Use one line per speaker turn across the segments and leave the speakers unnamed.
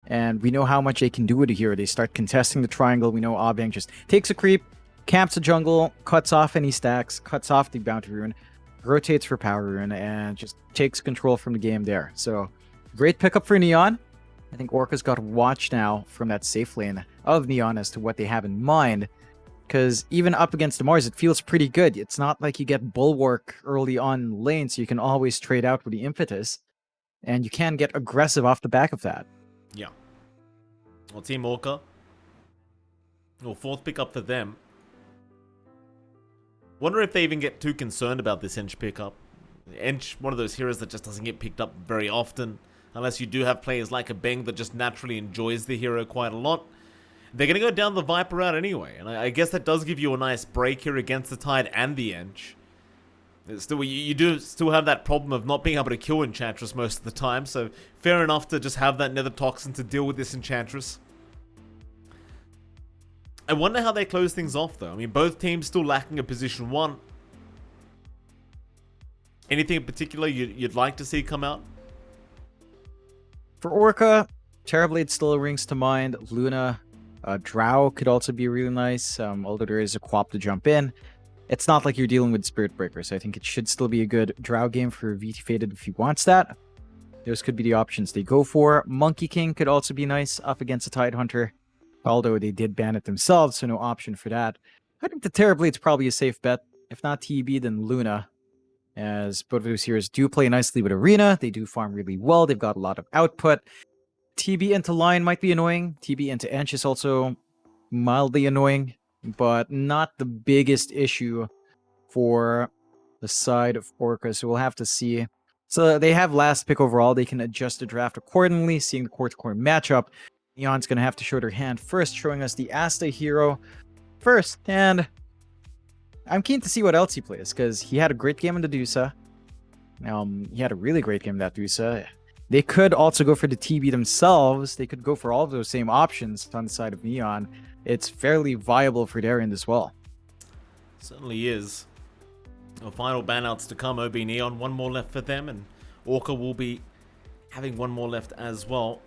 And we know how much they can do with a hero. They start contesting the triangle. We know OB.Neon just takes a creep, camps a jungle, cuts off any stacks, cuts off the bounty rune, rotates for power rune, and just takes control from the game there. So great pickup for Neon. I think Orca's got to watch now from that safe lane of Neon as to what they have in mind. Because even up against the Mars, it feels pretty good. It's not like you get Bulwark early on lane, so you can always trade out with the Impetus. And you can get aggressive off the back of that.
Yeah. Well, Team Orca. Well, fourth pickup for them. Wonder if they even get too concerned about this Ench pickup. Ench, one of those heroes that just doesn't get picked up very often. Unless you do have players like a Beng that just naturally enjoys the hero quite a lot. They're going to go down the Viper route anyway. And I guess that does give you a nice break here against the Tide and the Ench. Still, you do still have that problem of not being able to kill Enchantress most of the time. So fair enough to just have that Nether Toxin to deal with this Enchantress. I wonder how they close things off though. I mean, both teams still lacking a position 1. Anything in particular you'd like to see come out?
For Orca, Terrorblade still rings to mind. Luna, Drow could also be really nice, although there is a Quap to jump in. It's not like you're dealing with Spirit Breaker, so I think it should still be a good Drow game for VT Faded if he wants that. Those could be the options they go for. Monkey King could also be nice up against a Tidehunter, although they did ban it themselves, so no option for that. I think the Terrorblade's probably a safe bet. If not TB, then Luna, as both of those heroes do play nicely with Arena. They do farm really well. They've got a lot of output. TB into Lion might be annoying. TB into Ench is also mildly annoying, but not the biggest issue for the side of Orca, so we'll have to see. So they have last pick overall. They can adjust the draft accordingly, seeing the core-to-core matchup. Neon's going to have to show their hand first, showing us the Asta hero first, and I'm keen to see what else he plays, because he had a great game in the Dusa. He had a really great game in that Dusa. They could also go for the TB themselves. They could go for all of those same options on the side of Neon. It's fairly viable for their end as well.
Certainly is. Well, final banouts to come. OB.Neon, 1 more left for them, and Orca will be having 1 more left as well.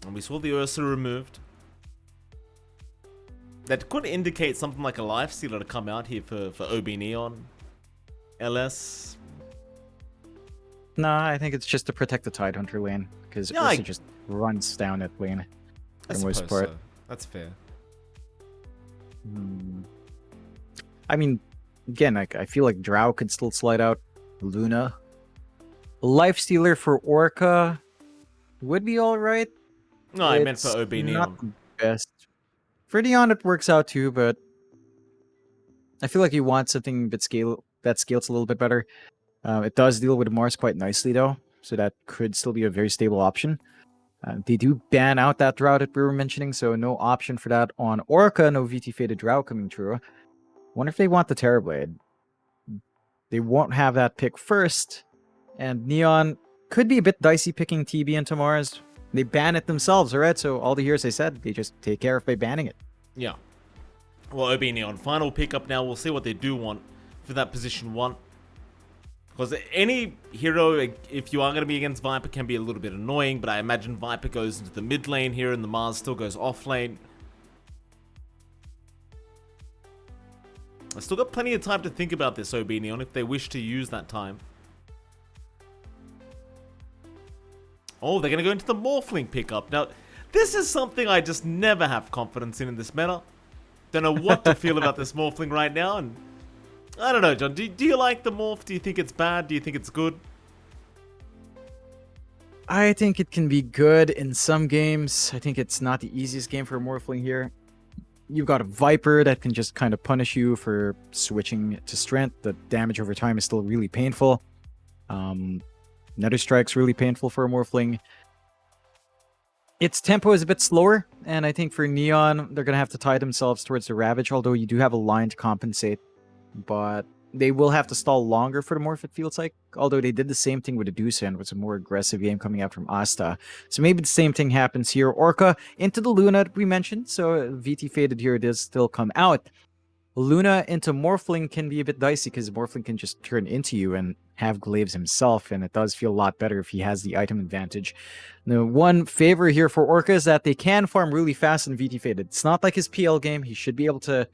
And we saw the Ursa removed. That could indicate something like a Lifestealer to come out here for OB.Neon. LS.
No, I think it's just to protect the Tidehunter lane, because
Yeah,
Ursa just runs down that lane for the most part.
So. That's fair.
I mean, again, I feel like Drow could still slide out. Luna. Lifestealer for Orca would be alright.
No, I meant for
Not
OB.Neon.
the best. For Neon, it works out too, but I feel like you want something that scales a little bit better. It does deal with Mars quite nicely, though, so that could still be a very stable option. They do ban out that Drow that we were mentioning, so no option for that on Orca. No VT Faded Drow coming through. Wonder if they want the Terrorblade. They won't have that pick first, and Neon could be a bit dicey picking TB into Mars. They ban it themselves, alright? So all the heroes they said, they just take care of by banning it.
Yeah. Well, OB.Neon, final pickup now. We'll see what they do want for that position 1. Because any hero, if you are going to be against Viper, can be a little bit annoying. But I imagine Viper goes into the mid lane here and the Mars still goes off lane. I still got plenty of time to think about this OB.Neon if they wish to use that time. Oh, they're going to go into the Morphling pickup. Now, this is something I just never have confidence in this meta. Don't know what to feel about this Morphling right now. And I don't know, John. Do you like the Morph? Do you think it's bad? Do you think it's good?
I think it can be good in some games. I think it's not the easiest game for a Morphling here. You've got a Viper that can just kind of punish you for switching to Strength. The damage over time is still really painful. Nether Strike's really painful for a Morphling. Its tempo is a bit slower, and I think for Neon, they're going to have to tie themselves towards the Ravage, although you do have a line to compensate. But they will have to stall longer for the Morph, it feels like. Although they did the same thing with the Dusan, with a more aggressive game coming out from Asta. So maybe the same thing happens here. Orca into the Luna that we mentioned, so VT Faded here does still come out. Luna into Morphling can be a bit dicey, because Morphling can just turn into you, and have glaives himself, and it does feel a lot better if he has the item advantage. The one favor here for Orca is that they can farm really fast in VT Faded. It's not like his PL game. He should be able to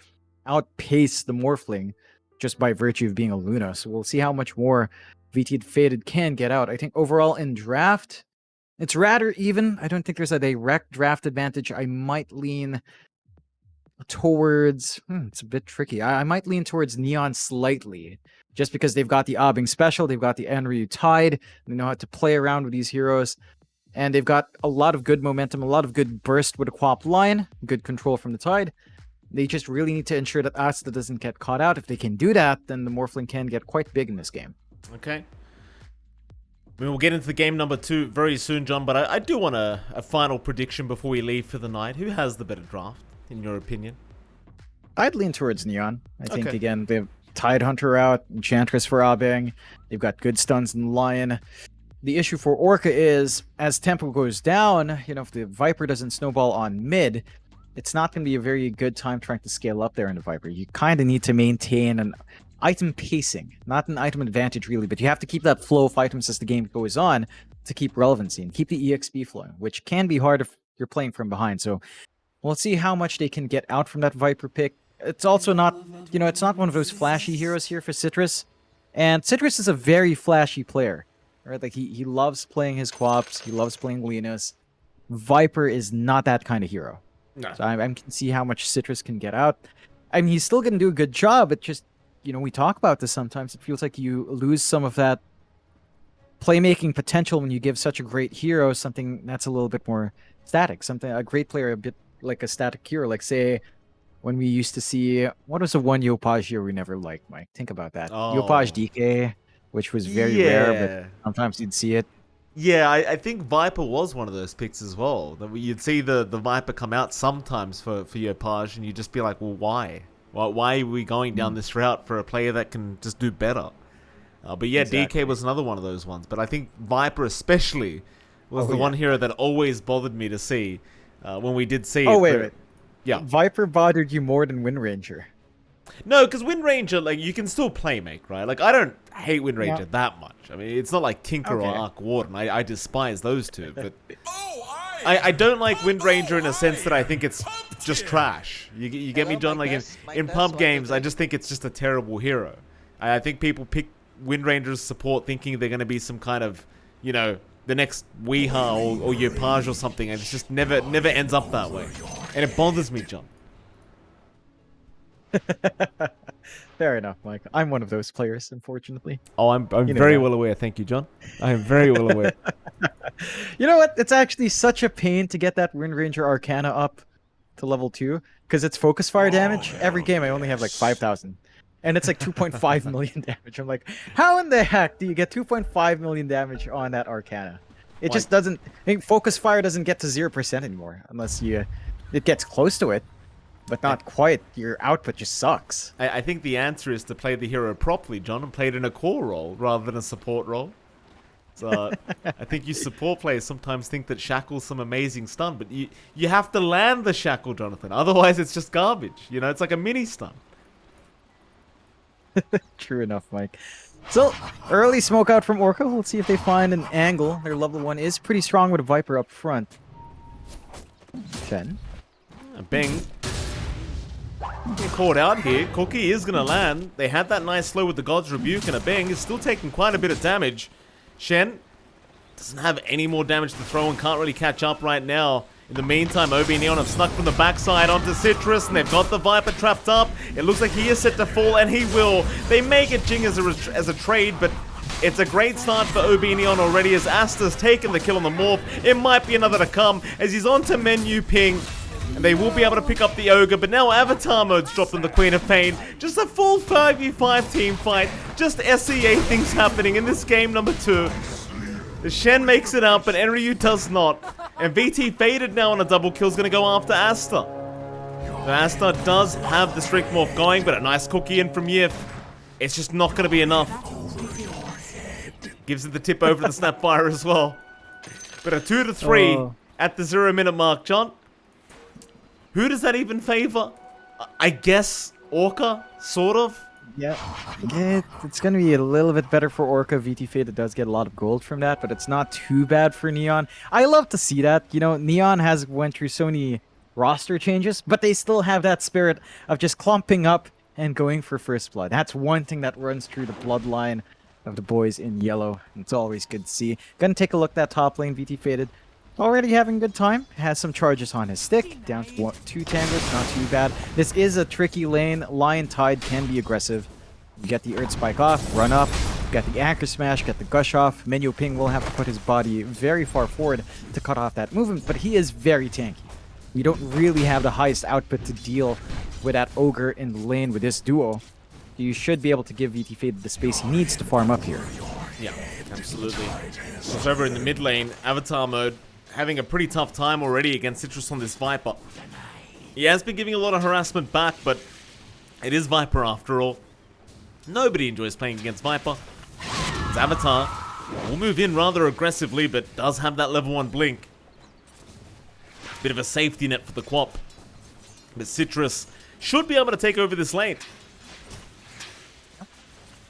outpace the Morphling just by virtue of being a Luna. So we'll see how much more VT Faded can get out. I think overall in draft, it's rather even. I don't think there's a direct draft advantage. I might lean towards... it's a bit tricky. I might lean towards Neon slightly, just because they've got the Aubing Special, they've got the Enryu Tide, they know how to play around with these heroes, and they've got a lot of good momentum, a lot of good burst with a Quap line, good control from the Tide. They just really need to ensure that Asta doesn't get caught out. If they can do that, then the Morphling can get quite big in this game.
Okay. We'll get into the game number 2 very soon, John, but I do want a final prediction before we leave for the night. Who has the better draft, in your opinion?
I'd lean towards Neon. I think, again, they have Tide Hunter out, Enchantress for Aubing. They've got good stuns in Lion. The issue for Orca is, as tempo goes down, you know, if the Viper doesn't snowball on mid, it's not going to be a very good time trying to scale up there in the Viper. You kind of need to maintain an item pacing, not an item advantage really, but you have to keep that flow of items as the game goes on to keep relevancy and keep the EXP flowing, which can be hard if you're playing from behind. So we'll see how much they can get out from that Viper pick. It's also not, you know, it's not one of those flashy heroes here for Citrus. And Citrus is a very flashy player, right? Like, he loves playing his Quaps, he loves playing Linus. Viper is not that kind of hero.
No.
So I can see how much Citrus can get out. I mean, he's still going to do a good job. It just, you know, we talk about this sometimes. It feels like you lose some of that playmaking potential when you give such a great hero something that's a little bit more static. A great player, a bit like a static hero. Like, say, when we used to see, what was the one Yopaj hero we never liked, Mike? Think about that. Yopaj DK, which was very rare, but sometimes you'd see it.
Yeah, I think Viper was one of those picks as well. That you'd see the Viper come out sometimes for Yopaj, and you'd just be like, well, why? Why are we going down this route for a player that can just do better? But yeah, exactly. DK was another one of those ones. But I think Viper especially was the one hero that always bothered me to see when we did see it.
Wait.
Yeah.
Viper bothered you more than Wind Ranger.
No, because Wind Ranger, like, you can still playmake, right? Like, I don't hate Wind Ranger that much. I mean, it's not like Tinker or Arc Warden. I despise those two. But I don't like Wind Ranger in a sense that I think it's just trash. You get me, John? Like, in pub games, I just think it's just a terrible hero. I think people pick Wind Ranger's support thinking they're going to be some kind of, you know, the next Weeha or Yopaj or something, and it just never ends up that way. And it bothers me, John.
Fair enough, Mike. I'm one of those players, unfortunately.
Oh, I'm very well aware. Thank you, John. I am very well aware.
You know what? It's actually such a pain to get that Wind Ranger Arcana up to level 2, because it's focus fire damage. Every game I only have like 5,000. And it's like 2.5 million damage. I'm like, how in the heck do you get 2.5 million damage on that Arcana? It just doesn't... I think focus fire doesn't get to 0% anymore, unless it gets close to it. But not quite. Your output just sucks.
I think the answer is to play the hero properly, John, and play it in a core role rather than a support role. So I think you support players sometimes think that Shackle's some amazing stun, but you have to land the Shackle, Jonathan. Otherwise, it's just garbage. You know, it's like a mini stun.
True enough, Mike. So, early smoke out from Orca. Let's see if they find an angle. Their level 1 is pretty strong with a Viper up front. Shen.
Bing. Getting caught out here. Cookie is going to land. They had that nice slow with the God's Rebuke, and a Bing is still taking quite a bit of damage. Shen doesn't have any more damage to throw and can't really catch up right now. In the meantime, OB.Neon have snuck from the backside onto Citrus, and they've got the Viper trapped up. It looks like he is set to fall, and he will. They may get Jing as a trade, but it's a great start for OB.Neon already as Asta's taken the kill on the Morph. It might be another to come as he's onto menu ping. And they will be able to pick up the Ogre, but now Avatar mode's dropped on the Queen of Pain. Just a full 5v5 team fight. Just SEA things happening in this game number 2. The Shen makes it out, but Enryu does not. And VT Faded now on a double kill is going to go after Asta. Now, Asta does have the Strength Morph going, but a nice cookie in from Yif. It's just not going to be enough. Gives it the tip over to the Snapfire as well. But a 2-3 at the 0-minute mark, John. Who does that even favor? I guess Orca, sort of.
Yeah, it's going to be a little bit better for Orca. VT Faded does get a lot of gold from that, but it's not too bad for Neon. I love to see that. You know, Neon has went through so many roster changes, but they still have that spirit of just clumping up and going for first blood. That's one thing that runs through the bloodline of the boys in yellow. It's always good to see. Gonna take a look at that top lane. VT Faded already having a good time. Has some charges on his stick. Down to 2 tangles. Not too bad. This is a tricky lane. Lion Tide can be aggressive. You get the Earth Spike off, run up. Get the Anchor Smash, get the Gush off. Menu Ping will have to put his body very far forward to cut off that movement, but he is very tanky. You don't really have the highest output to deal with that Ogre in the lane with this duo. You should be able to give VT Fade the space he needs to farm up here.
Yeah, absolutely. It's over in the mid lane, Avatar mode, having a pretty tough time already against Citrus on this Viper. He has been giving a lot of harassment back, but it is Viper after all. Nobody enjoys playing against Viper. It's Avatar. Will move in rather aggressively, but does have that level 1 blink. Bit of a safety net for the Quap. But Citrus should be able to take over this lane.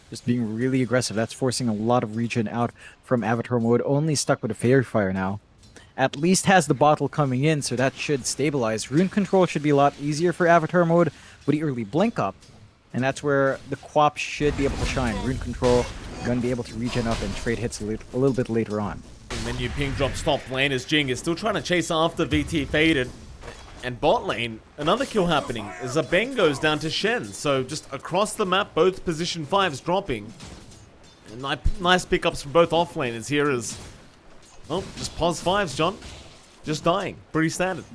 Just being really aggressive. That's forcing a lot of regen out from Avatar mode. Only stuck with a Fairy Fire now. At least has the bottle coming in, so that should stabilize. Rune control should be a lot easier for Avatar mode with the early blink up. And that's where the Quap should be able to shine. Rune control, gonna be able to regen up and trade hits a little bit later on.
Menu Ping drops top lane as Jing is still trying to chase after VT Faded. And bot lane, another kill happening as a Beng goes down to Shen. So just across the map, both position 5s dropping. And nice pickups from both offlaners here as, well, just pause 5s, John. Just dying. Pretty standard.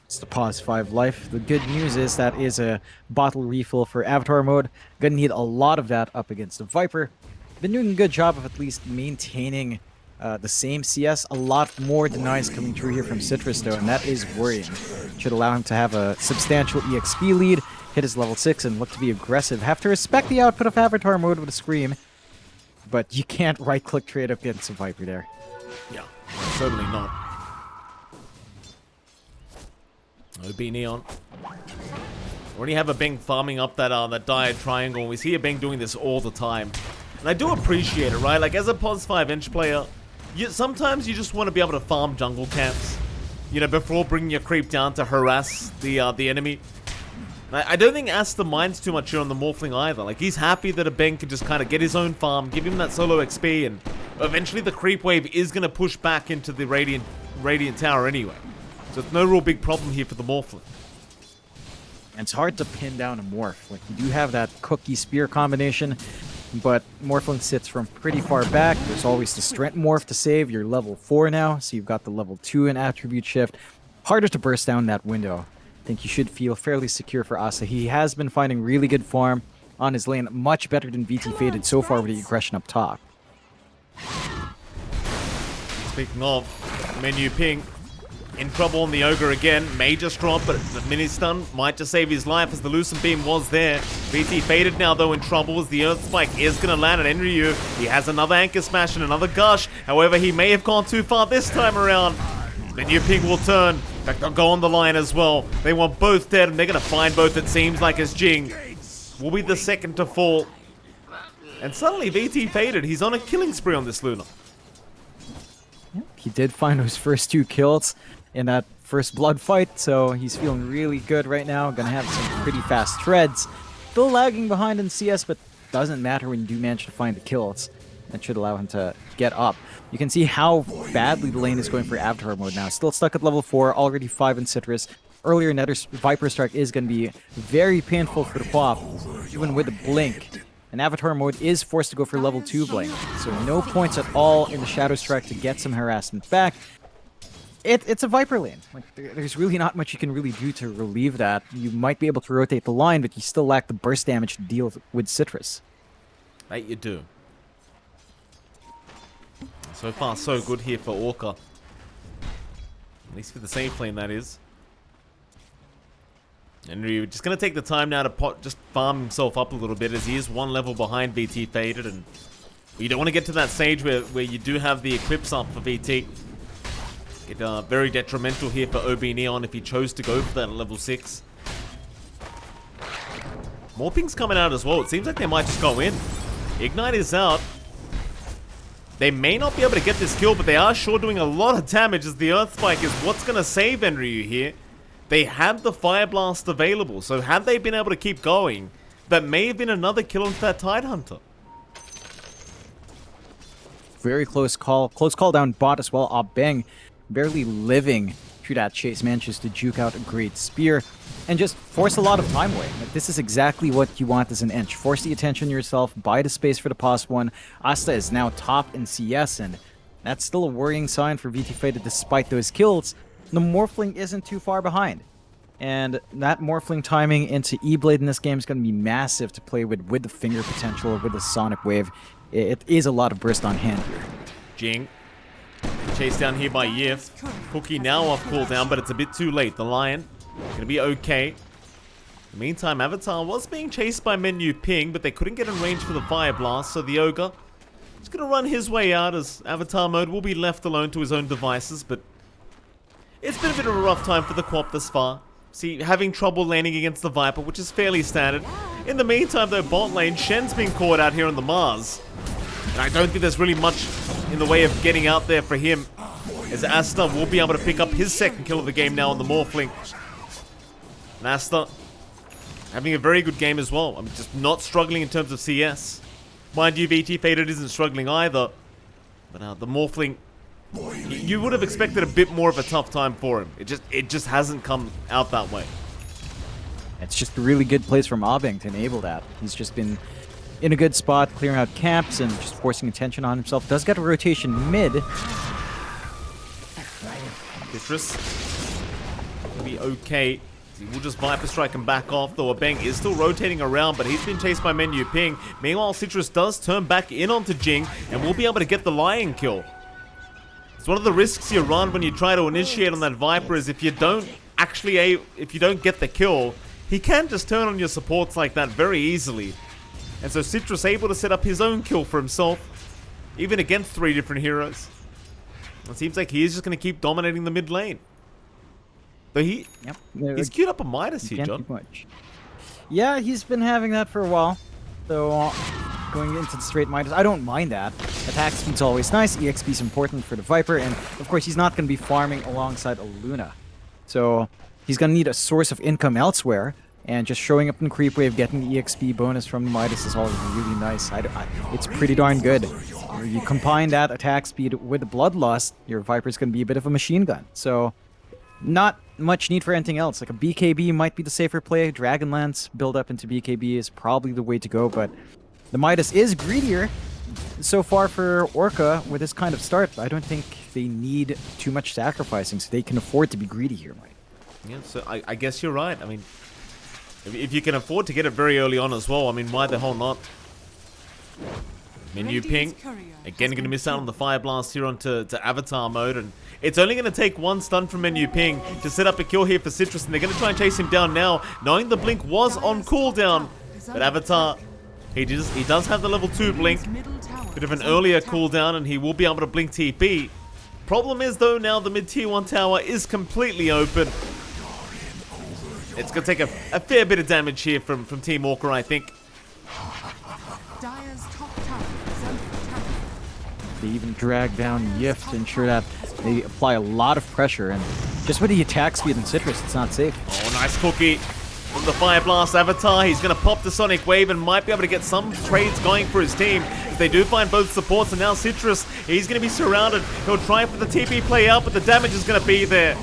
It's the pause 5 life. The good news is that is a bottle refill for Avatar mode. Gonna need a lot of that up against the Viper. Been doing a good job of at least maintaining the same CS. A lot more denies coming through here from Citrus though, and that is worrying. Should allow him to have a substantial EXP lead, hit his level 6, and look to be aggressive. Have to respect the output of Avatar mode with a Scream, but you can't right-click trade up against a Viper there.
Yeah, certainly not. OB.Neon. Already have a Beng farming up that Diad triangle. We see a Beng doing this all the time. And I do appreciate it, right? Like, as a POS 5-inch player, sometimes you just want to be able to farm jungle camps, you know, before bringing your creep down to harass the enemy. I don't think Asta minds too much here on the Morphling either. Like, he's happy that a Beng can just kind of get his own farm, give him that solo XP, and eventually the creep wave is going to push back into the Radiant Tower anyway. So it's no real big problem here for the Morphling.
And it's hard to pin down a Morph. Like, you do have that Cookie Spear combination, but Morphling sits from pretty far back. There's always the Strength Morph to save. You're level 4 now, so you've got the level 2 in Attribute Shift. Harder to burst down that window. I think you should feel fairly secure for Asa. He has been finding really good farm on his lane, much better than VT Faded so far with the aggression up top.
Speaking of, Menu Ping in trouble on the Ogre again. May just drop, but the mini stun might just save his life as the Lucent Beam was there. VT Faded now though in trouble as the Earth Spike is going to land on Enryu. He has another Anchor Smash and another Gush. However, he may have gone too far this time around. Menu Ping will turn. In fact, they'll go on the line as well. They want both dead, and they're going to find both, it seems like, as Jing will be the second to fall. And suddenly, VT Faded. He's on a killing spree on this Luna.
He did find those first 2 kills in that first blood fight, so he's feeling really good right now. Gonna have some pretty fast treads. Still lagging behind in CS, but doesn't matter when you do manage to find the kills. That should allow him to get up. You can see how badly the lane is going for Avatar mode now. Still stuck at level 4, already 5 in Citrus. Earlier, another Viper Strike is going to be very painful for the Quap, even with the Blink. And Avatar mode is forced to go for level 2 Blink. So no points at all in the Shadow Strike to get some harassment back. It's a Viper lane. Like, there's really not much you can really do to relieve that. You might be able to rotate the line, but you still lack the burst damage to deal with Citrus.
Right, you do. So far, so good here for Orca. At least for the safe lane, that is. And we're just going to take the time now to just farm himself up a little bit, as he is 1 level behind VT Faded. And you don't want to get to that stage where you do have the Eclipse up for VT. Get very detrimental here for OB.Neon if he chose to go for that at level 6. More pings coming out as well. It seems like they might just go in. Ignite is out. They may not be able to get this kill, but they are sure doing a lot of damage as the Earth Spike is what's going to save Enryu here. They had the Fire Blast available, so had they been able to keep going, that may have been another kill into that Tidehunter.
Very close call. Close call down bot as well. OB.Neon barely living through that chase, manages to juke out a great spear and just force a lot of time away. Like, this is exactly what you want as an Ench. Force the attention yourself, buy the space for the past one. Asta is now top in CS, and that's still a worrying sign for VT Faded despite those kills. The Morphling isn't too far behind. And that Morphling timing into E-Blade in this game is going to be massive to play with the finger potential, with the Sonic Wave. It is a lot of burst on hand here.
Jing. Chased down here by Yif. Cookie now off cooldown, but it's a bit too late. The Lion gonna be okay. In the meantime, Avatar was being chased by Menu Ping, but they couldn't get in range for the Fire Blast, so the Ogre is gonna run his way out as Avatar mode will be left alone to his own devices, but it's been a bit of a rough time for the Quap this far. See, having trouble landing against the Viper, which is fairly standard. In the meantime, though, bot lane, Shen's being caught out here on the Mars. And I don't think there's really much in the way of getting out there for him, as Asta will be able to pick up his second kill of the game now on the Morphling. And Asta having a very good game as well. I'm just not struggling in terms of CS. Mind you, VT Faded isn't struggling either. But the Morphling, you would have expected a bit more of a tough time for him. It just hasn't come out that way.
It's just a really good place from OB.Neon to enable that. He's just been in a good spot, clearing out camps and just forcing attention on himself. Does get a rotation mid.
Citrus will be okay. He will just Viper Strike and back off, though OB.Neon is still rotating around, but he's been chased by Menu Ping. Meanwhile, Citrus does turn back in onto Jing and will be able to get the Lion kill. It's one of the risks you run when you try to initiate on that Viper is if you don't get the kill, he can just turn on your supports like that very easily. And so Citrus able to set up his own kill for himself, even against 3 different heroes. It seems like he is just going to keep dominating the mid lane. Though he's queued up a Midas here, John.
Yeah, he's been having that for a while. So going into the straight Midas, I don't mind that. Attack speed's always nice, EXP is important for the Viper, and of course he's not going to be farming alongside a Luna. So he's going to need a source of income elsewhere. And just showing up in creep wave, getting the EXP bonus from the Midas is always really nice. It's pretty darn good. You combine that attack speed with the Bloodlust, your Viper's going to be a bit of a machine gun. So, not much need for anything else. Like a BKB might be the safer play. Dragonlance build up into BKB is probably the way to go, but the Midas is greedier so far for Orca with this kind of start. I don't think they need too much sacrificing, so they can afford to be greedy here, Mike.
Yeah, so I guess you're right. I mean, if you can afford to get it very early on as well, I mean, why the hell not? Menu Ping, again going to miss out on the Fire Blast here onto Avatar mode, and it's only going to take one stun from Menu Ping to set up a kill here for Citrus, and they're going to try and chase him down now, knowing the Blink was on cooldown. But Avatar, he does have the level 2 Blink, bit of an earlier cooldown, and he will be able to Blink TP. Problem is though, now the mid tier 1 tower is completely open. It's going to take a fair bit of damage here from Team Orca, I think.
They even drag down Yif to ensure that they apply a lot of pressure, and just with the attack speed and Citrus, it's not safe.
Oh, nice cookie from the Fire Blast Avatar. He's going to pop the Sonic Wave and might be able to get some trades going for his team. If they do find both supports, and now Citrus, he's going to be surrounded. He'll try for the TP play out, but the damage is going to be there.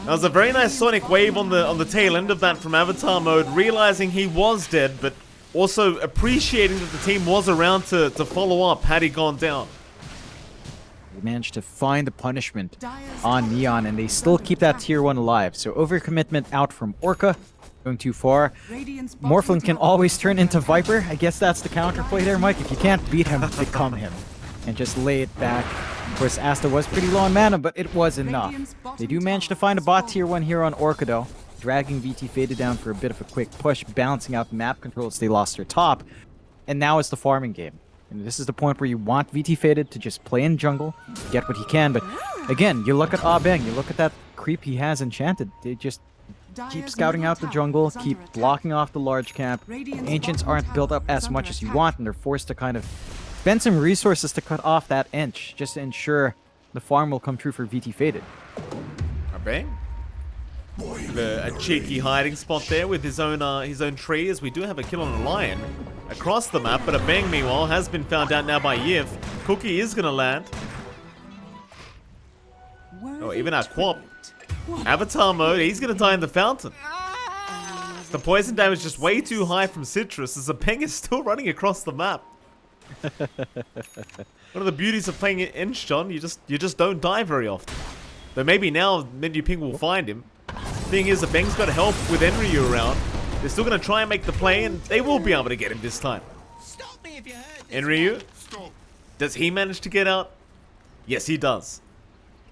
That was a very nice Sonic Wave on the tail end of that from Avatar mode, realizing he was dead, but also appreciating that the team was around to follow up had he gone down.
They managed to find the punishment on Neon, and they still keep that tier 1 alive. So overcommitment out from Orca, going too far. Morphling can always turn into Viper. I guess that's the counterplay there, Mike. If you can't beat him, become him. And just lay it back. Of course, Asta was pretty low on mana, but it was enough. They do manage to find a bot tier 1 here on Orca, though. Dragging VT Faded down for a bit of a quick push, balancing out map controls. They lost their top. And now it's the farming game. And this is the point where you want VT Faded to just play in jungle, get what he can. But again, you look at OB.Neon, you look at that creep he has enchanted. keep scouting out the jungle, keep blocking off the large camp. Ancients aren't built up as much as you want, and they're forced to kind of spend some resources to cut off that inch, just to ensure the farm will come true for VT Faded.
A bang. A cheeky hiding spot there with his own tree, as we do have a kill on a lion across the map, but a bang meanwhile has been found out now by Yiv. Cookie is gonna land. Oh, even our Quap. Avatar mode, he's gonna die in the fountain. The poison damage just way too high from Citrus, as the Peng is still running across the map. One of the beauties of playing Inch, John, you just don't die very often. Though maybe now Menu Ping will find him. Thing is, the Beng's got help with Enryu around. They're still gonna try and make the play, and they will be able to get him this time. Enryu, does he manage to get out? Yes, he does.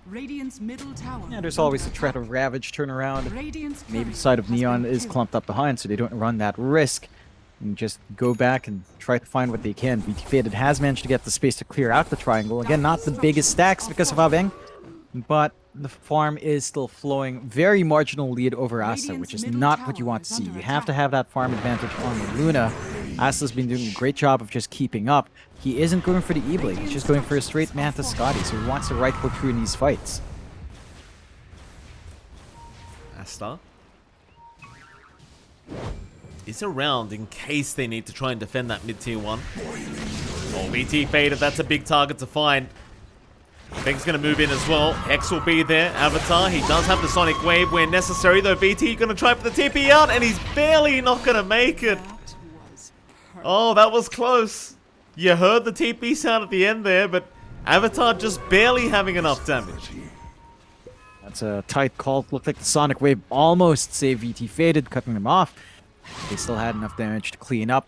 Radiant's middle tower.
Yeah, there's always the threat of Ravage turnaround. Maybe the side of Neon is clumped up behind, so they don't run that risk. And just go back and try to find what they can. VT Faded has managed to get the space to clear out the triangle. Again, not the biggest stacks because of Abeng, but the farm is still flowing. Very marginal lead over Asta, which is not what you want to see. You have to have that farm advantage on the Luna. Asta's been doing a great job of just keeping up. He isn't going for the E-Blade, he's just going for a straight Manta Scotty, so he wants to right-click through in these fights.
Asta is around in case they need to try and defend that mid-tier 1. Oh, BT Faded, that's a big target to find. Beng's gonna move in as well. Hex will be there. Avatar, he does have the Sonic Wave where necessary, though. BT gonna try for the TP out, and he's barely not gonna make it. Oh, that was close. You heard the TP sound at the end there, but Avatar just barely having enough damage.
That's a tight call. Looked like the Sonic Wave almost saved VT Faded, cutting them off. They still had enough damage to clean up.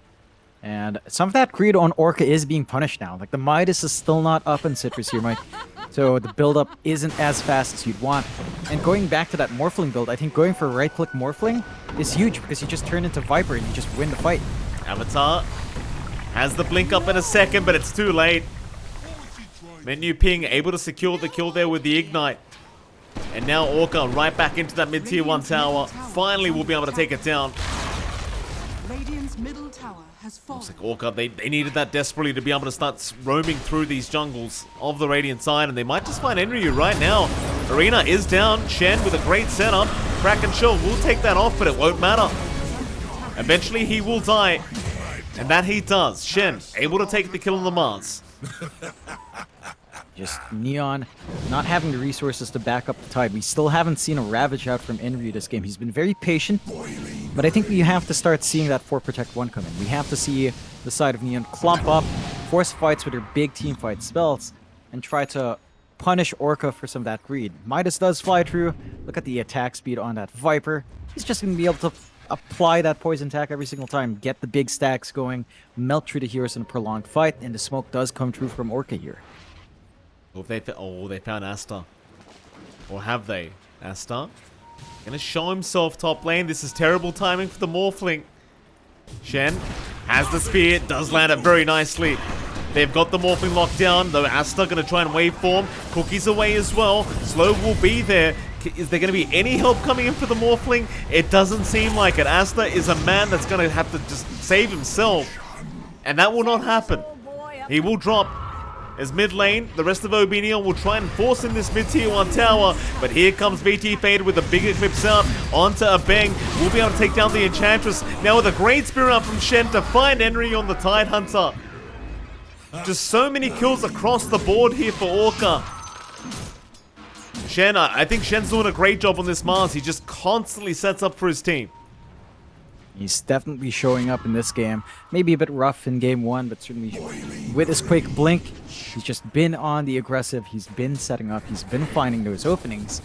And some of that greed on Orca is being punished now. Like, the Midas is still not up in Citrus here, Mike. So the build-up isn't as fast as you'd want. And going back to that Morphling build, I think going for right-click Morphling is huge because you just turn into Viper and you just win the fight.
Avatar has the blink up in a second, but it's too late. Menu Ping able to secure the kill there with the Ignite. And now Orca right back into that mid-tier 1 tower. Finally we'll be able to take it down.
Radiant's middle tower has fallen.
Looks like Orca, they needed that desperately to be able to start roaming through these jungles of the Radiant side, and they might just find Enryu right now. Arena is down. Shen with a great setup. Crack and Chill will take that off, but it won't matter. Eventually he will die. And that he does. Shen able to take the kill on the Mars.
Just Neon not having the resources to back up the tide. We still haven't seen a Ravage out from Enryu this game. He's been very patient, but I think we have to start seeing that 4 Protect 1 come in. We have to see the side of Neon clump up, force fights with their big team fight spells, and try to punish Orca for some of that greed. Midas does fly through. Look at the attack speed on that Viper. He's just going to be able to apply that poison attack every single time, get the big stacks going, melt through the heroes in a prolonged fight, and the smoke does come true from Orca here.
Oh, they found Asta. Or have they? Asta gonna show himself top lane. This is terrible timing for the Morphling. Shen has the spear, does land it very nicely. They've got the Morphling locked down, though Asta gonna try and waveform. Cookie's away as well. Slow will be there. Is there gonna be any help coming in for the Morphling? It doesn't seem like it. Asta is a man that's gonna have to just save himself. And that will not happen. He will drop. As mid lane, the rest of OB.Neon will try and force in this mid-tier 1 tower, but here comes VT Faded with a big eclipse out onto a Bang. We'll be able to take down the Enchantress. Now with a great spear up from Shen to find Henry on the Tidehunter. Just so many kills across the board here for Orca. Shen, I think Shen's doing a great job on this Mars. He just constantly sets up for his team.
He's definitely showing up in this game. Maybe a bit rough in game 1, but certainly with his quick blink, he's just been on the aggressive. He's been setting up. He's been finding those openings.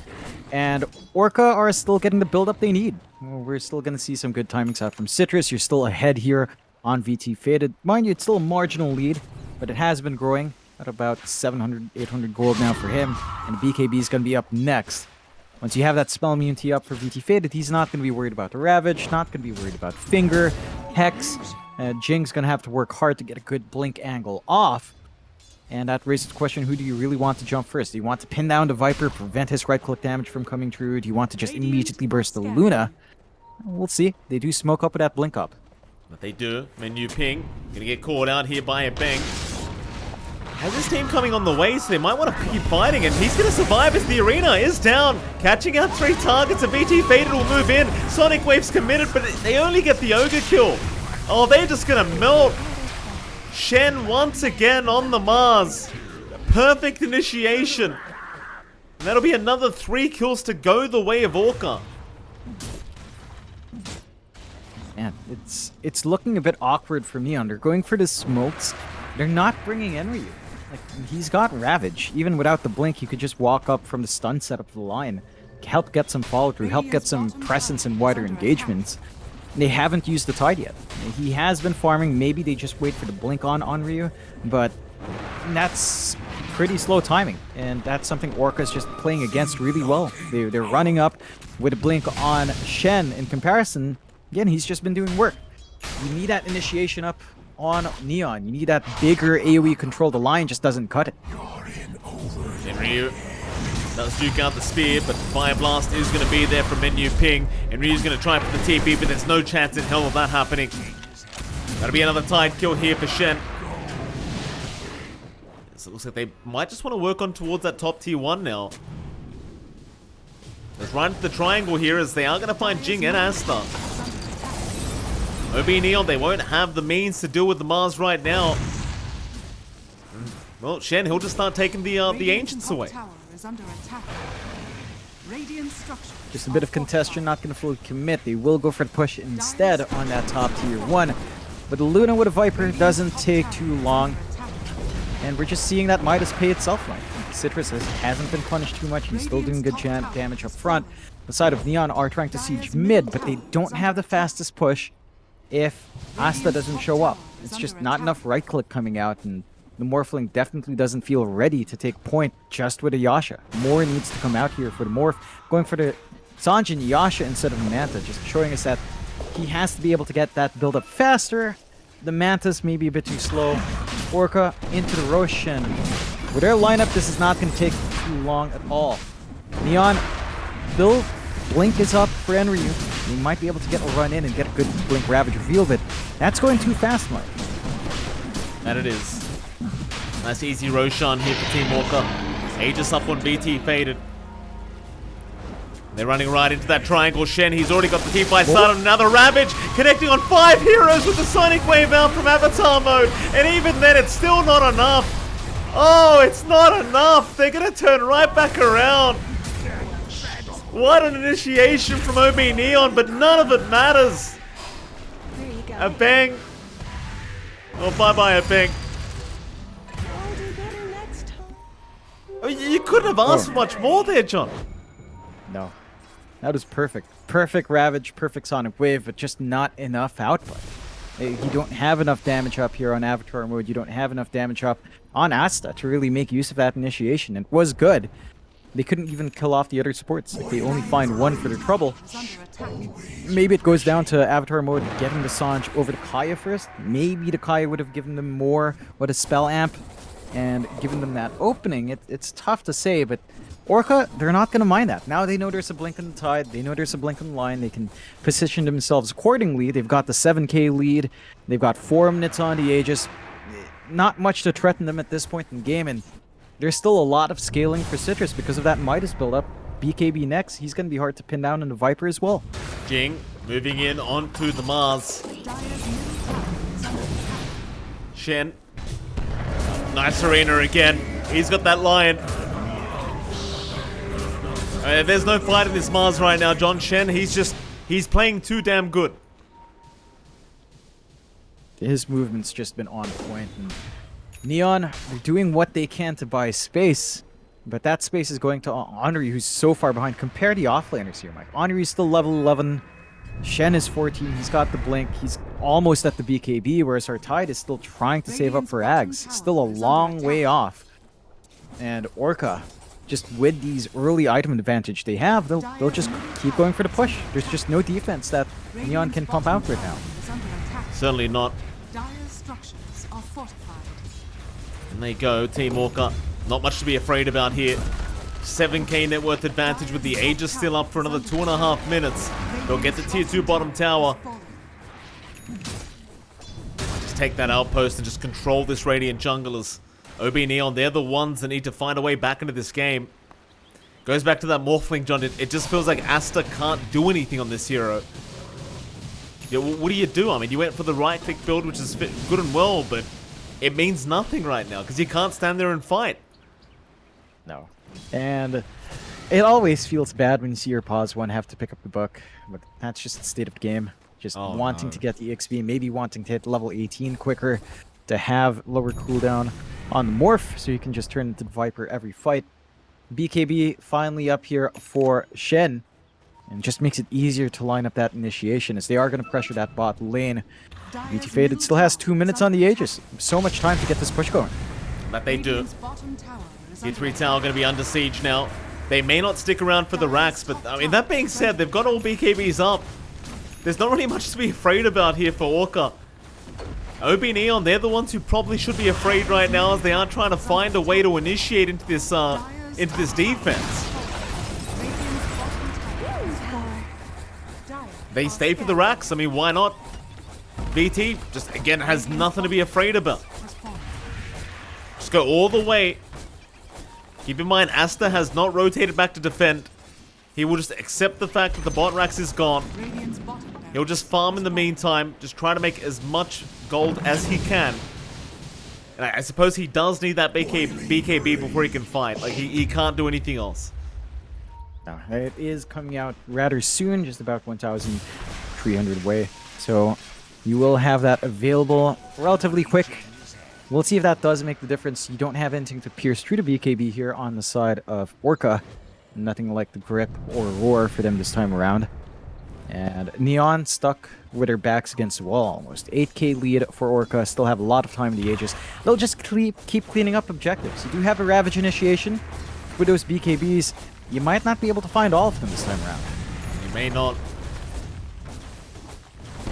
And Orca are still getting the build-up they need. We're still going to see some good timings out from Citrus. You're still ahead here on VT Faded. Mind you, it's still a marginal lead, but it has been growing at about 700, 800 gold now for him. And BKB is going to be up next. Once you have that spell immunity up for VT Faded, he's not going to be worried about the Ravage, not going to be worried about Finger, Hex. Jing's going to have to work hard to get a good blink angle off. And that raises the question, who do you really want to jump first? Do you want to pin down the Viper, prevent his right-click damage from coming through? Do you want to just immediately burst the Luna? We'll see. They do smoke up with that blink up.
But they do. Menu ping. Gonna get caught out here by a bang. Has his team coming on the way, so they might want to keep fighting, and he's gonna survive as the arena is down. Catching out 3 targets, a BT Faded will move in. Sonic Wave's committed, but they only get the Ogre kill. Oh, they're just gonna melt. Shen once again on the Mars. Perfect initiation. And that'll be another 3 kills to go the way of Orca.
Man, it's looking a bit awkward for Neon. They're going for the smokes. They're not bringing Enryu. Like, he's got Ravage. Even without the blink, he could just walk up from the stun setup of the line. Help get some follow-through, help get some presence and wider engagements. They haven't used the Tide yet. He has been farming. Maybe they just wait for the blink on Ryu, but that's pretty slow timing, and that's something Orca's just playing against really well. They're running up with a blink on Shen. In comparison, again, he's just been doing work. You need that initiation up on Neon. You need that bigger AoE control. The line just doesn't cut it.
Enryu does duke out the spear, but Fire Blast is going to be there for Menu Ping. Enryu's going to try for the TP, but there's no chance in hell of that happening. That'll be another Tide kill here for Shen. So it looks like they might just want to work on towards that top tier 1 now. Let's run into the triangle here as they are going to find Jing and Asta. OB.Neon, they won't have the means to deal with the Mars right now. Well, Shen, he'll just start taking the Ancients away.
Just a bit of congestion, not going to fully commit. They will go for the push instead on that top tier 1. But the Luna with a Viper doesn't take too long. And we're just seeing that Midas pay itself now. Citrus hasn't been punished too much. He's still doing good damage up front. The side of Neon are trying to siege mid, but they don't have the fastest push if Asta doesn't show up. It's just not enough right-click coming out, and the Morphling definitely doesn't feel ready to take point just with a Yasha. More needs to come out here for the Morph. Going for the Sanjin Yasha instead of Manta, just showing us that he has to be able to get that build up faster. The Manta's maybe a bit too slow. Orca into the Roshan. With their lineup, this is not going to take too long at all. Neon, Bill, Blink is up for Enryu. He might be able to get a run in and get a good Blink Ravage reveal, but that's going too fast, Mark.
And it is. Nice easy Roshan here for Team Orca. Aegis up on BT Faded. They're running right into that triangle. Shen, he's already got the T5 start on another Ravage, connecting on 5 heroes with the Sonic Wave out from Avatar mode. And even then, it's still not enough. Oh, it's not enough. They're going to turn right back around. What an initiation from OB.Neon, but none of it matters. A bang. Oh, bye-bye, a bang. Oh, you couldn't have asked for much more there, John.
No. That was perfect. Perfect Ravage, perfect Sonic Wave, but just not enough output. You don't have enough damage up here on Avatar mode. You don't have enough damage up on Asta to really make use of that initiation. It was good. They couldn't even kill off the other supports. Like, they only find one for their trouble. Maybe it goes down to Avatar mode getting the Sanj over the Kaya first. Maybe the Kaya would have given them more with a spell amp and given them that opening. It's tough to say, but Orca, they're not going to mind that. Now they know there's a blink in the tide. They know there's a blink in the line. They can position themselves accordingly. They've got the 7k lead. They've got 4 minutes on the Aegis. Not much to threaten them at this point in the game, and there's still a lot of scaling for Citrus because of that Midas build-up. BKB next. He's going to be hard to pin down in the Viper as well.
Jing moving in onto the Mars. Shen. Nice arena again. He's got that lion. There's no fight in this Mars right now, John. Shen, he's playing too damn good.
His movement's just been on point. And Neon, they're doing what they can to buy space, but that space is going to Henri, who's so far behind. Compare the offlaners here, Mike. Henri's still level 11. Shen is 14. He's got the blink. He's almost at the BKB, whereas our Tide is still trying to save up for Ags. Still a long way off. And Orca, just with these early item advantage they have, they'll just keep going for the push. There's just no defense that Neon can pump out right now.
Certainly not. And they go, Team Orca. Not much to be afraid about here. 7k net worth advantage with the Aegis still up for another 2.5 minutes. They'll get the tier 2 bottom tower. Just take that outpost and just control this Radiant junglers. OB.Neon, they're the ones that need to find a way back into this game. Goes back to that Morphling, John. It just feels like Asta can't do anything on this hero. Yeah, what do you do? I mean, you went for the right-click build, which is good and well, but it means nothing right now because you can't stand there and fight.
No. And it always feels bad when you see your pause one have to pick up the book, but that's just the state of the game. Just wanting to get the XP, maybe wanting to hit level 18 quicker, to have lower cooldown on the morph, so you can just turn into the Viper every fight. BKB finally up here for Shen, and just makes it easier to line up that initiation, as they are going to pressure that bot lane. BT Faded still has 2 minutes on the Aegis. So much time to get this push going.
But they do. Tier 3 tower going to be under siege now. They may not stick around for the racks, but I mean, that being said, they've got all BKBs up. There's not really much to be afraid about here for Orca. OB.Neon, they're the ones who probably should be afraid right now, as they are trying to find a way to initiate into this defense. They stay for the racks. I mean, why not? BT just again has nothing to be afraid about. Just go all the way. Keep in mind, Asta has not rotated back to defend. He will just accept the fact that the bot racks is gone. He'll just farm in the meantime, just try to make as much gold as he can. And I suppose he does need that BKB before he can fight. Like, he can't do anything else.
No, it is coming out rather soon, just about 1,300 away. So you will have that available relatively quick. We'll see if that does make the difference. You don't have anything to pierce through the BKB here on the side of Orca. Nothing like the grip or roar for them this time around. And Neon stuck with their backs against the wall almost. 8k lead for Orca. Still have a lot of time in the Aegis. They'll just keep cleaning up objectives. You do have a Ravage initiation with those BKBs. You might not be able to find all of them this time around.
You may not.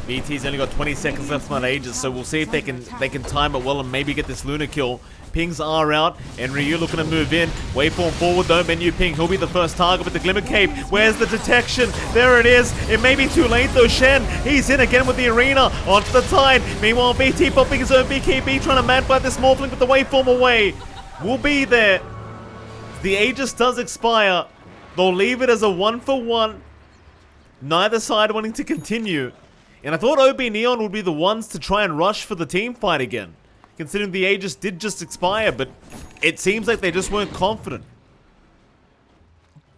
BT's only got 20 seconds left on Aegis, so we'll see if they can time it well and maybe get this Luna kill. Pings are out, and Ryu looking to move in. Waveform forward though, menu ping. He'll be the first target with the Glimmer Cape. Where's the detection? There it is. It may be too late though. Shen, he's in again with the arena. Onto the tide. Meanwhile, BT popping his own BKB, trying to mad-fight this Morphling with the Waveform away. We'll be there. The Aegis does expire. They'll leave it as a 1-for-1. Neither side wanting to continue. And I thought OB.Neon would be the ones to try and rush for the team fight again, considering the Aegis did just expire, but it seems like they just weren't confident.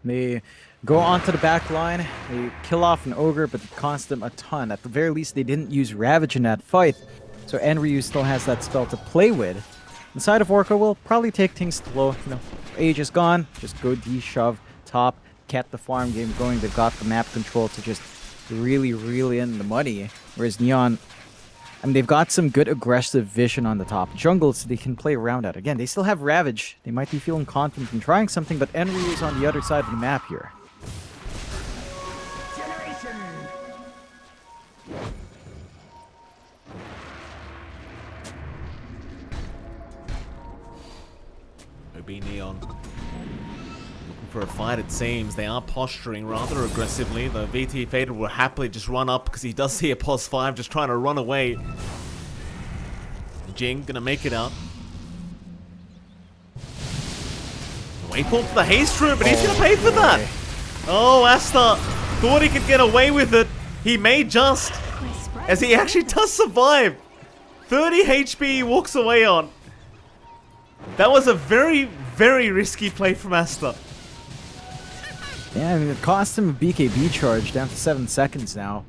They go onto the back line, they kill off an Ogre, but it cost them a ton. At the very least, they didn't use Ravage in that fight, so Enryu still has that spell to play with. The side of Orca will probably take things slow. You know, Aegis gone, just go D-shove, top, kept the farm game going. They've got the map control to just really reel in the money, whereas Neon, I mean, they've got some good aggressive vision on the top jungle, so they can play around that. Again, they still have Ravage. They might be feeling confident in trying something, but Enryu is on the other side of the map here.
OB.Neon for a fight, it seems. They are posturing rather aggressively, though VT Fader will happily just run up because he does see a pos 5 just trying to run away. Jing gonna make it out. Wait for the haste room, but he's gonna pay for that. Oh, Asta thought he could get away with it. He may just, as he actually does survive. 30 HP he walks away on. That was a very, very risky play from Asta.
Yeah, I mean, it cost him a BKB charge down to 7 seconds now.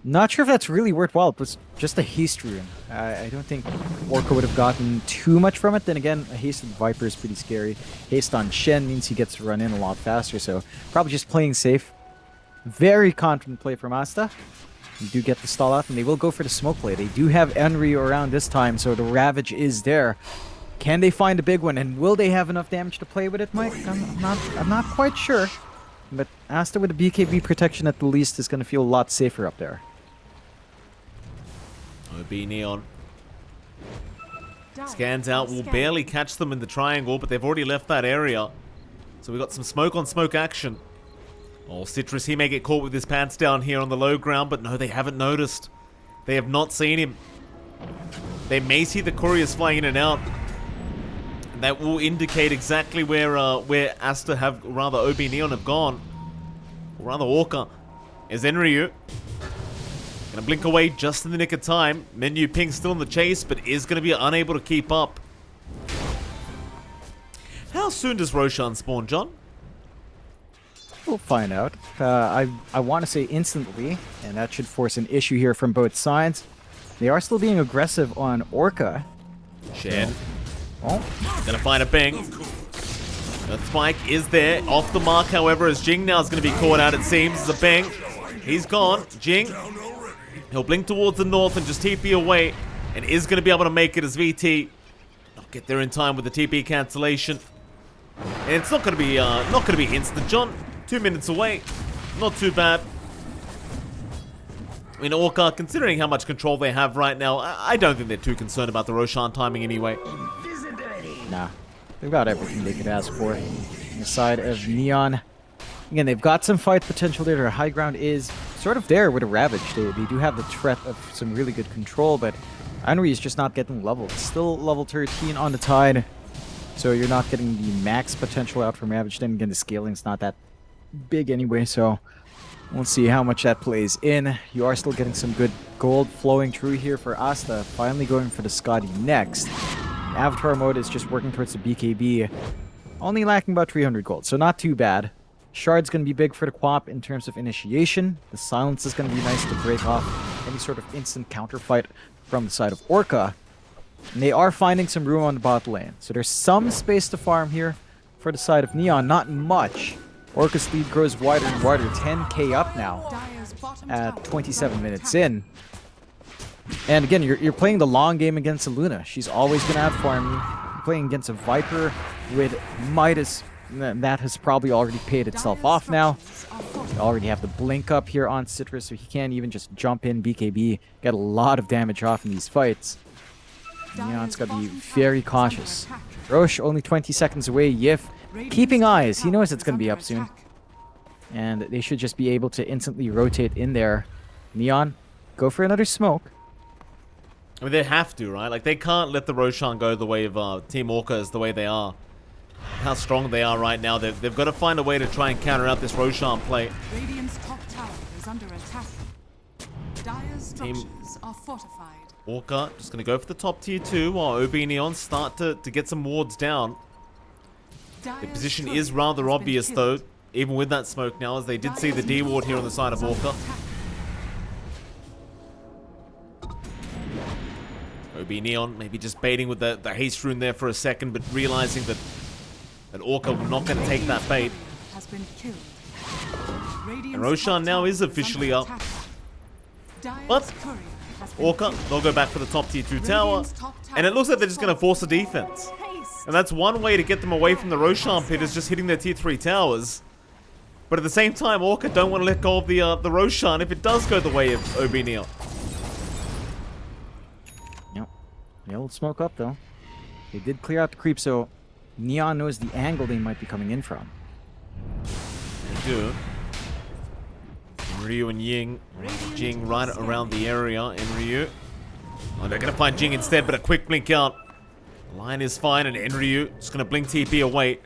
Not sure if that's really worthwhile. It was just a haste rune. I don't think Orca would have gotten too much from it. Then again, a haste on Viper is pretty scary. Haste on Shen means he gets to run in a lot faster, so probably just playing safe. Very confident play from Asta. You do get the stall out, and they will go for the smoke play. They do have Enryu around this time, so the Ravage is there. Can they find a big one, and will they have enough damage to play with it, Mike? I'm not quite sure. But Asta with the BKB protection at the least is going to feel a lot safer up there.
OB.Neon Scans out, will barely catch them in the triangle, but they've already left that area. So we got some smoke on smoke action. Oh, Citrus, he may get caught with his pants down here on the low ground, but no, they haven't noticed. They have not seen him. They may see the couriers flying in and out. That will indicate exactly where Asta have, or rather OB.Neon have gone. Or rather Orca. Is Enryu. Gonna blink away just in the nick of time. Menu Ping still in the chase, but is gonna be unable to keep up. How soon does Roshan spawn, John?
We'll find out. I want to say instantly, and that should force an issue here from both sides. They are still being aggressive on Orca.
Shen.
Oh,
Gonna find a Bang. The spike is there. Off the mark, however, as Jing now is gonna be caught out, it seems. It's a Bang. He's gone. Jing. He'll blink towards the north and just TP away. And is gonna be able to make it as VT. Not get there in time with the TP cancellation. And it's not gonna be instant, John. 2 minutes away. Not too bad. I mean, Orca, considering how much control they have right now, I don't think they're too concerned about the Roshan timing anyway.
nah. They've got everything they could ask for. On the side of Neon. Again, they've got some fight potential there. Their high ground is sort of there with a Ravage. They do have the threat of some really good control, but Henry is just not getting leveled. Still level 13 on the Tide, so you're not getting the max potential out from Ravage. Then again, the scaling's not that big anyway, so we'll see how much that plays in. You are still getting some good gold flowing through here for Asta. Finally going for the Scotty next. Avatar mode is just working towards the BKB. Only lacking about 300 gold, so not too bad. Shard's going to be big for the Quap in terms of initiation. The Silence is going to be nice to break off any sort of instant counterfight from the side of Orca. And they are finding some room on the bot lane. So there's some space to farm here for the side of Neon. Not much. Orca's lead grows wider and wider. 10k up now at 27 minutes in. And again, you're playing the long game against a Luna. She's always going to outfarm you. You're playing against a Viper with Midas. That has probably already paid itself off now. You already have the blink up here on Citrus, so he can't even just jump in BKB. Get a lot of damage off in these fights. Neon's got to be very cautious. Roche only 20 seconds away. Yif keeping eyes. He knows it's going to be up soon. And they should just be able to instantly rotate in there. Neon, go for another smoke.
I mean, they have to, right? Like, they can't let the Roshan go the way of Team Orca as the way they are. How strong they are right now. They've got to find a way to try and counter out this Roshan play.
Radiant's top tower is under attack. Dire's structures are fortified.
Orca just going to go for the top tier 2 while OB.Neon start to get some wards down. The position is rather obvious though, even with that smoke now, as they did see the D ward here on the side of Orca. OB.Neon maybe just baiting with the haste rune there for a second, but realizing that Orca not going to take that bait. And Roshan now is officially up. But Orca, they'll go back for the top tier 2 tower. And it looks like they're just going to force a defense. And that's one way to get them away from the Roshan pit, is just hitting their tier 3 towers. But at the same time, Orca don't want to let go of the Roshan if it does go the way of OB.Neon.
Yep. They'll smoke up though. They did clear out the creep, so Neon knows the angle they might be coming in from.
They do. Ryu and Jing right around the area in Ryu. Oh, they're going to find Jing instead, but a quick blink out. Line is fine, and Enryu just going to blink TP away.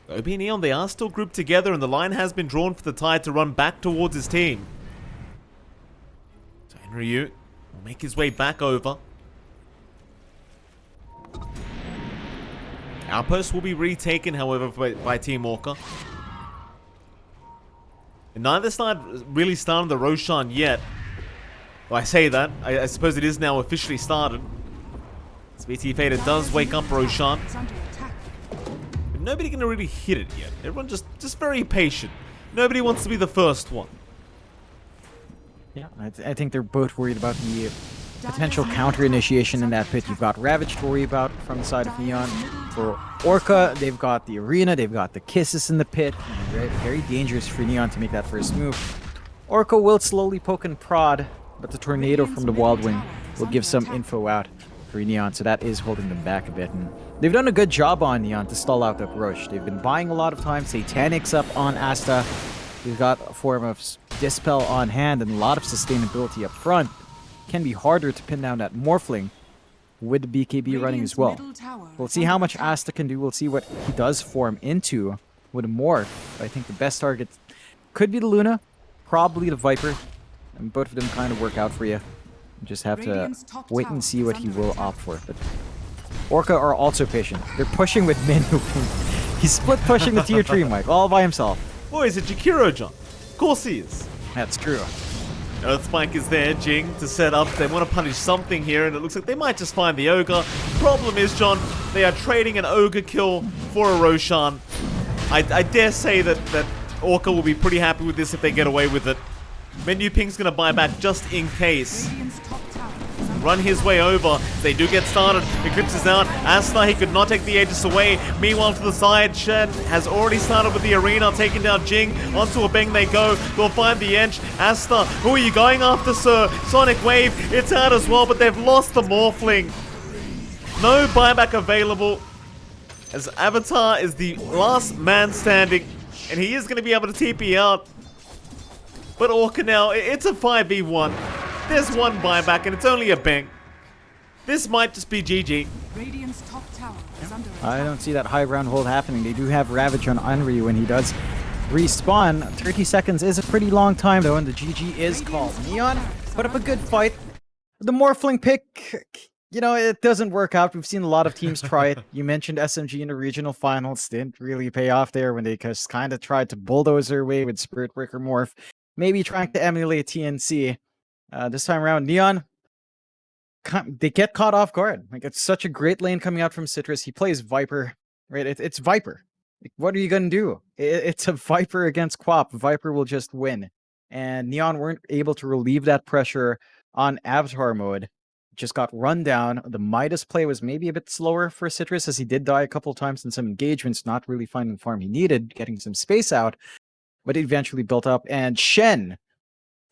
OB.Neon, they are still grouped together, and the line has been drawn for the Tide to run back towards his team. So Enryu will make his way back over. Outpost will be retaken, however, by Team Orca. And neither side really started the Roshan yet. Well, I say that. I suppose it is now officially started. As BT Fader does wake up Roshan. But nobody can really hit it yet. Everyone just very patient. Nobody wants to be the first one.
Yeah, I think they're both worried about the potential counter initiation in that pit. You've got Ravage to worry about from the side of Neon. For Orca, they've got the arena, they've got the kisses in the pit. Very, very dangerous for Neon to make that first move. Orca will slowly poke and prod, but the tornado from the Wild Wing will give some info out. for Neon, so that is holding them back a bit. And they've done a good job on Neon to stall out that rush. They've been buying a lot of time. Satanic's up on Asta. We've got a form of Dispel on hand and a lot of sustainability up front. Can be harder to pin down that Morphling with BKB running as well. We'll see how much Asta can do. We'll see what he does form into with a Morph. I think the best target could be the Luna, probably the Viper. And both of them kind of work out for you. You just have to wait and see what he will opt for. But Orca are also patient. They're pushing with Minu. He's split pushing the tier 3, Mike, all by himself.
Boy, is it Jakiro, John? Of course he is.
That's true.
Earth Spike is there, Jing, to set up. They want to punish something here, and it looks like they might just find the Ogre. Problem is, John, they are trading an Ogre kill for a Roshan. I dare say that Orca will be pretty happy with this if they get away with it. Menu Ping's going to buy back just in case. Run his way over. They do get started. Eclipse is out. Asta, he could not take the Aegis away. Meanwhile, to the side, Shen has already started with the arena, taking down Jing. Onto a Beng they go. They'll find the Ench. Asta, who are you going after, sir? Sonic Wave, it's out as well, but they've lost the Morphling. No buyback available, as Avatar is the last man standing, and he is going to be able to TP out. But Orca now, it's a 5v1. There's one buyback, and it's only a Beng. This might just be GG.
Radiant's top tower is under attack.
I don't see that high ground hold happening. They do have Ravage on Unryu when he does respawn. 30 seconds is a pretty long time, though, and the GG is called. Neon put up a good fight. The Morphling pick, you know, it doesn't work out. We've seen a lot of teams try it. You mentioned SMG in the regional finals. Didn't really pay off there when they just kind of tried to bulldoze their way with Spirit Breaker Morph. Maybe trying to emulate TNC. This time around, Neon, they get caught off guard. Like, it's such a great lane coming out from Citrus. He plays Viper, right? It's Viper. Like, what are you going to do? It's a Viper against Quap. Viper will just win. And Neon weren't able to relieve that pressure on Avatar mode. Just got run down. The Midas play was maybe a bit slower for Citrus, as he did die a couple times in some engagements, not really finding the farm he needed, getting some space out. But it eventually built up. And Shen,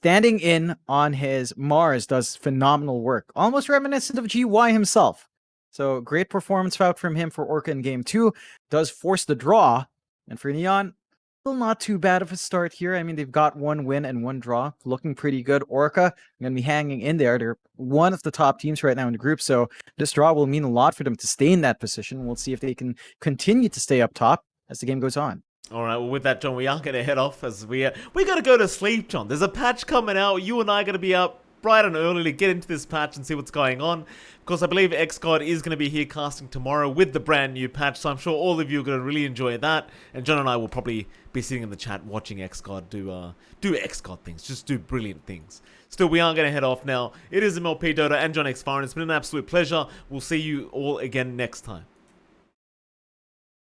standing in on his Mars, does phenomenal work. Almost reminiscent of GY himself. So great performance out from him for Orca in Game 2. Does force the draw. And for Neon, still not too bad of a start here. I mean, they've got one win and one draw. Looking pretty good. Orca going to be hanging in there. They're one of the top teams right now in the group. So this draw will mean a lot for them to stay in that position. We'll see if they can continue to stay up top as the game goes on.
All right, well, with that, John, we are going to head off as we got to go to sleep, John. There's a patch coming out. You and I are going to be up bright and early to get into this patch and see what's going on. Of course, I believe XGod is going to be here casting tomorrow with the brand new patch, so I'm sure all of you are going to really enjoy that. And John and I will probably be sitting in the chat watching XGod do XGod things, just do brilliant things. Still, we are going to head off now. It is MLP Dota and JohnXfire, and it's been an absolute pleasure. We'll see you all again next time.